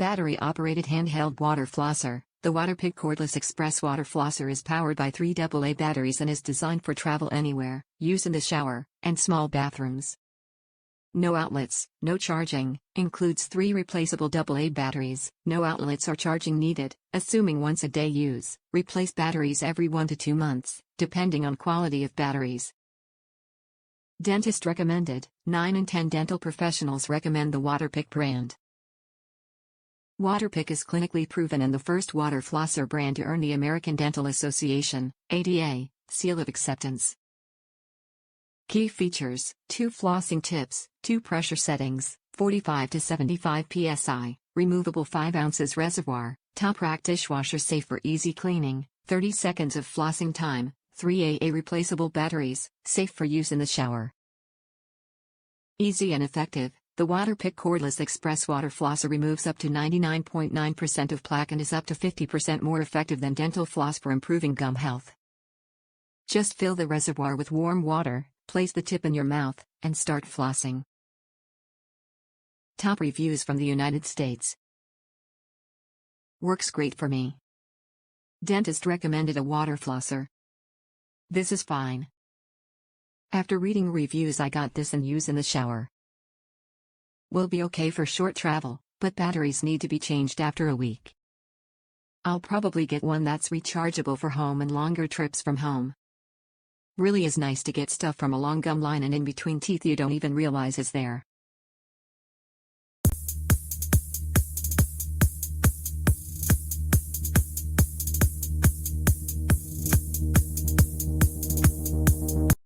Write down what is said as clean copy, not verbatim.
Battery-operated handheld water flosser. The Waterpik Cordless Express Water Flosser is powered by 3 AA batteries and is designed for travel anywhere, use in the shower, and small bathrooms. No outlets, no charging, includes 3 replaceable AA batteries, no outlets or charging needed, assuming once a day use, replace batteries every 1 to 2 months, depending on quality of batteries. Dentist recommended. 9 in 10 dental professionals recommend the Waterpik brand. Waterpik is clinically proven and the first water flosser brand to earn the American Dental Association, ADA, seal of acceptance. Key features: 2 flossing tips, 2 pressure settings, 45 to 75 psi, removable 5 ounces reservoir, top rack dishwasher safe for easy cleaning, 30 seconds of flossing time, 3 AA replaceable batteries, safe for use in the shower. Easy and effective. The Waterpik Cordless Express Water Flosser removes up to 99.9% of plaque and is up to 50% more effective than dental floss for improving gum health. Just fill the reservoir with warm water, place the tip in your mouth, and start flossing. Top reviews from the United States. Works great for me. Dentist recommended a water flosser. This is fine. After reading reviews, I got this and use in the shower. Will be okay for short travel, but batteries need to be changed after a week. I'll probably get one that's rechargeable for home and longer trips from home. Really is nice to get stuff from a long gum line and in between teeth you don't even realize is there.